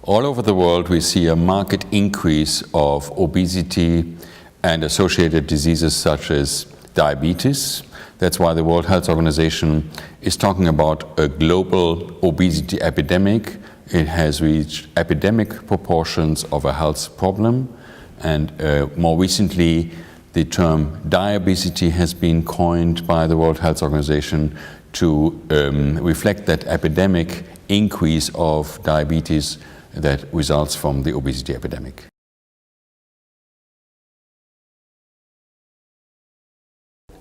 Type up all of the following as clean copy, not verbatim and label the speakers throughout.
Speaker 1: All over the world, we see a marked increase of obesity and associated diseases such as diabetes. That's why the World Health Organization is talking about a global obesity epidemic. It has reached epidemic proportions of a health problem. And more recently, the term diabesity has been coined by the World Health Organization to reflect that epidemic increase of diabetes that results from the obesity epidemic.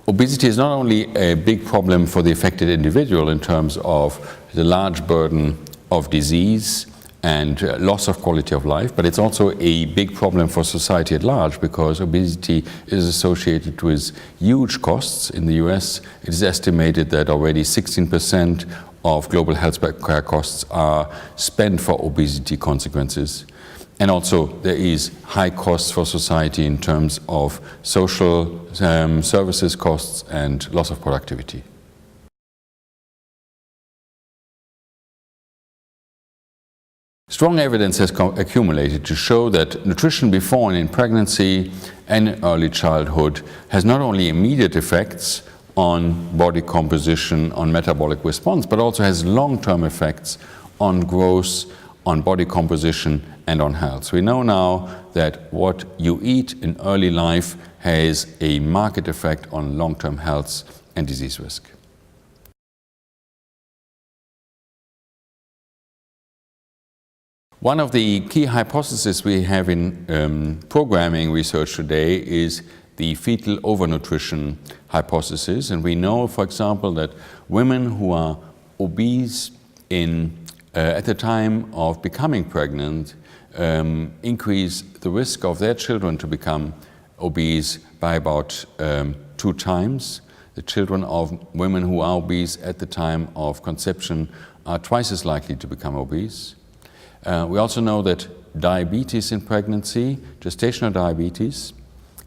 Speaker 1: Obesity is not only a big problem for the affected individual in terms of the large burden of disease and loss of quality of life, but it's also a big problem for society at large because obesity is associated with huge costs. In the US, it is estimated that already 16% of global health care costs are spent for obesity consequences. And also there is high costs for society in terms of social services costs and loss of productivity. Strong evidence has accumulated to show that nutrition before and in pregnancy and in early childhood has not only immediate effects on body composition, on metabolic response, but also has long-term effects on growth, on body composition, and on health. We know now that what you eat in early life has a marked effect on long-term health and disease risk. One of the key hypotheses we have in programming research today is the fetal overnutrition hypothesis. And we know, for example, that women who are obese at the time of becoming pregnant increase the risk of their children to become obese by about 2 times. The children of women who are obese at the time of conception are twice as likely to become obese. We also know that diabetes in pregnancy, gestational diabetes,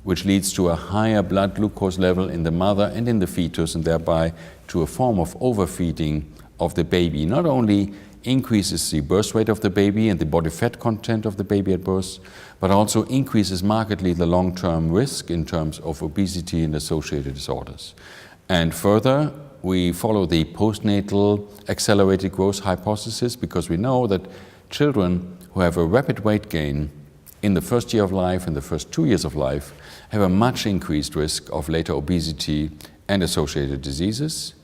Speaker 1: which leads to a higher blood glucose level in the mother and in the fetus, and thereby to a form of overfeeding of the baby, not only increases the birth weight of the baby and the body fat content of the baby at birth, but also increases markedly the long-term risk in terms of obesity and associated disorders. And further, we follow the postnatal accelerated growth hypothesis because we know that children who have a rapid weight gain in the first year of life and the first 2 years of life have a much increased risk of later obesity and associated diseases.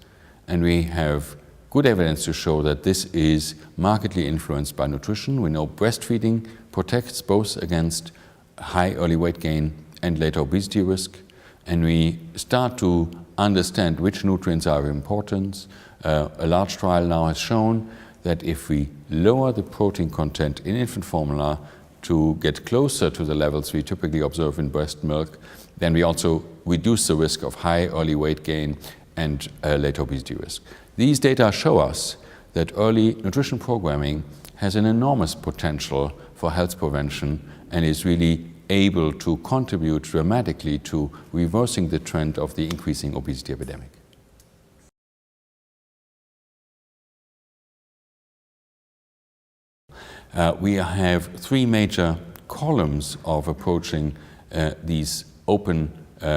Speaker 1: And we have good evidence to show that this is markedly influenced by nutrition. We know breastfeeding protects both against high early weight gain and later obesity risk. And we start to understand which nutrients are important. A large trial now has shown that if we lower the protein content in infant formula to get closer to the levels we typically observe in breast milk, then we also reduce the risk of high early weight gain and later obesity risk. These data show us that early nutrition programming has an enormous potential for health prevention and is really able to contribute dramatically to reversing the trend of the increasing obesity epidemic. We have 3 major columns of approaching these open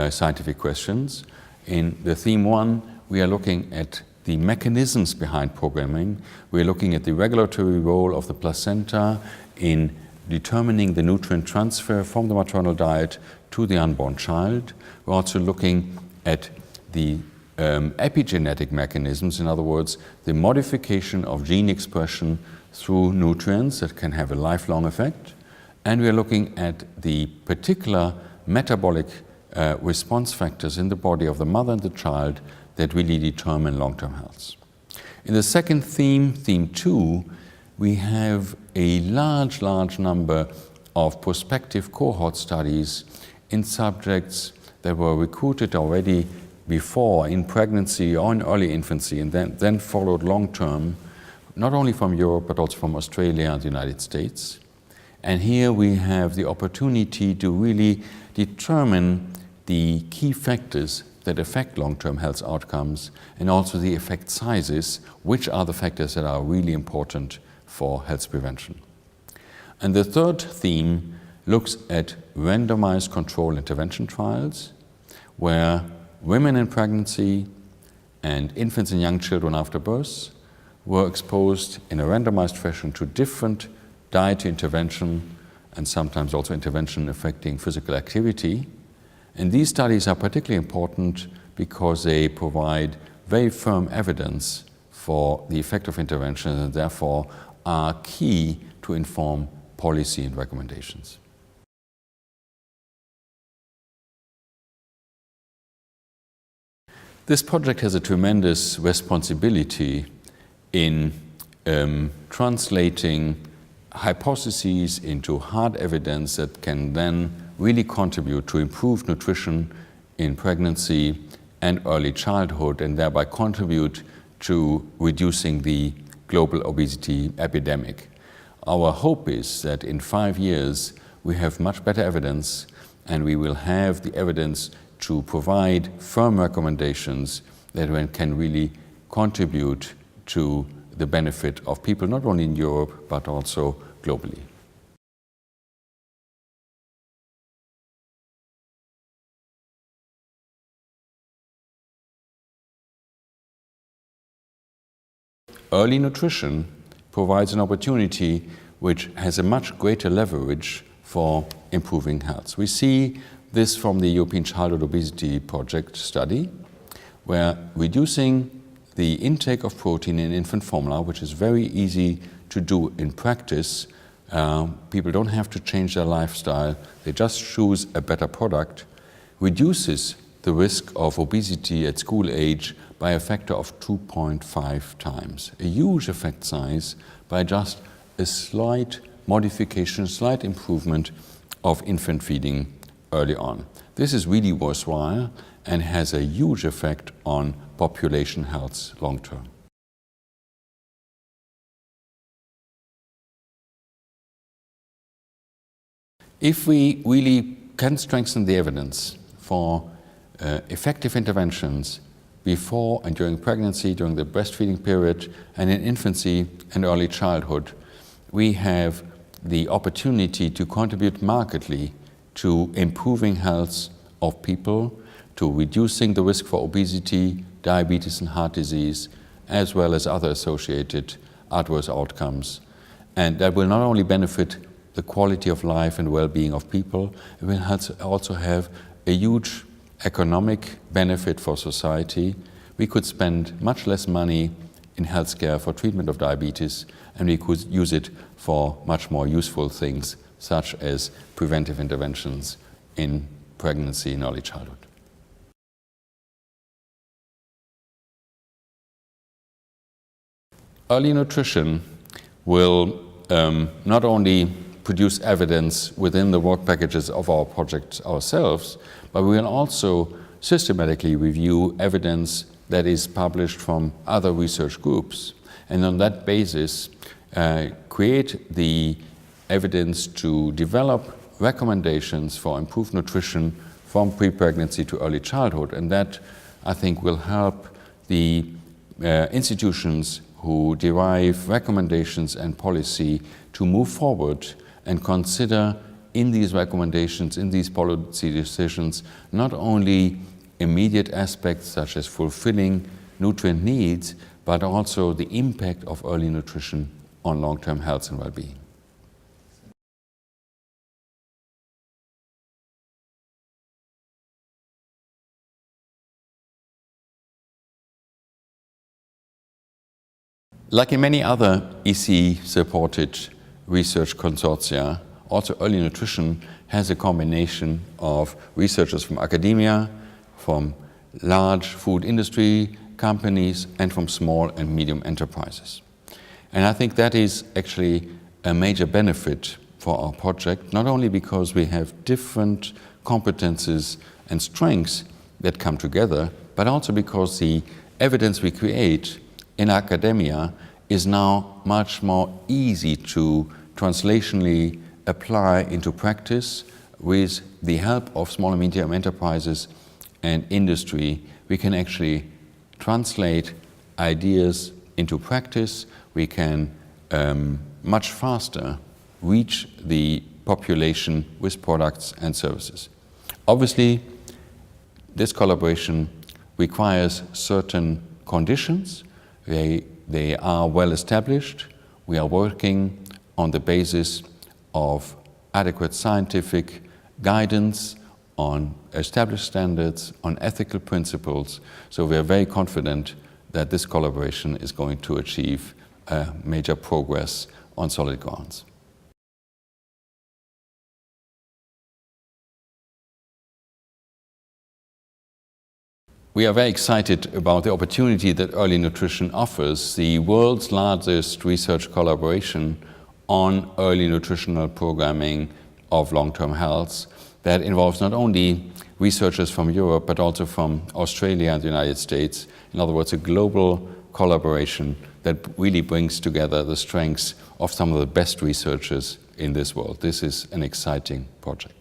Speaker 1: scientific questions. In the theme 1, we are looking at the mechanisms behind programming. We're looking at the regulatory role of the placenta in determining the nutrient transfer from the maternal diet to the unborn child. We're also looking at the epigenetic mechanisms, in other words, the modification of gene expression through nutrients that can have a lifelong effect. And we are looking at the particular metabolic response factors in the body of the mother and the child that really determine long-term health. In the second theme, theme 2, we have a large number of prospective cohort studies in subjects that were recruited already before in pregnancy or in early infancy and then followed long-term, not only from Europe but also from Australia and the United States. And here we have the opportunity to really determine the key factors that affect long-term health outcomes and also the effect sizes, which are the factors that are really important for health prevention. And the third theme looks at randomized control intervention trials, where women in pregnancy and infants and young children after birth were exposed in a randomized fashion to different dietary intervention and sometimes also intervention affecting physical activity. And these studies are particularly important because they provide very firm evidence for the effect of intervention and therefore are key to inform policy and recommendations. This project has a tremendous responsibility in translating hypotheses into hard evidence that can then really contribute to improved nutrition in pregnancy and early childhood, and thereby contribute to reducing the global obesity epidemic. Our hope is that in 5 years we have much better evidence, and we will have the evidence to provide firm recommendations that can really contribute to the benefit of people not only in Europe but also globally. Early nutrition provides an opportunity which has a much greater leverage for improving health. We see this from the European Childhood Obesity Project study, where reducing the intake of protein in infant formula, which is very easy to do in practice, people don't have to change their lifestyle, they just choose a better product, reduces the risk of obesity at school age by a factor of 2.5 times. A huge effect size by just a slight modification, slight improvement of infant feeding early on. This is really worthwhile and has a huge effect on population health long term. If we really can strengthen the evidence for effective interventions before and during pregnancy, during the breastfeeding period, and in infancy and early childhood, we have the opportunity to contribute markedly to improving health of people, to reducing the risk for obesity, diabetes and heart disease, as well as other associated adverse outcomes. And that will not only benefit the quality of life and well-being of people, it will also have a huge economic benefit for society. We could spend much less money in healthcare for treatment of diabetes, and we could use it for much more useful things, such as preventive interventions in pregnancy and early childhood. Early nutrition will not only produce evidence within the work packages of our projects ourselves, but we will also systematically review evidence that is published from other research groups, and on that basis create the evidence to develop recommendations for improved nutrition from pre-pregnancy to early childhood. And that, I think, will help the institutions who derive recommendations and policy to move forward and consider in these recommendations, in these policy decisions, not only immediate aspects such as fulfilling nutrient needs, but also the impact of early nutrition on long-term health and well-being. Like in many other EC-supported research consortia, also early nutrition has a combination of researchers from academia, from large food industry companies, and from small and medium enterprises. And I think that is actually a major benefit for our project, not only because we have different competences and strengths that come together, but also because the evidence we create in academia is now much more easy to translationally apply into practice. With the help of small and medium enterprises and industry, we can actually translate ideas into practice. We can much faster reach the population with products and services. Obviously, this collaboration requires certain conditions. They are well established. We are working on the basis of adequate scientific guidance, on established standards, on ethical principles. So we are very confident that this collaboration is going to achieve major progress on solid grounds. We are very excited about the opportunity that EarlyNutrition offers, the world's largest research collaboration on early nutritional programming of long-term health that involves not only researchers from Europe but also from Australia and the United States. In other words, a global collaboration that really brings together the strengths of some of the best researchers in this world. This is an exciting project.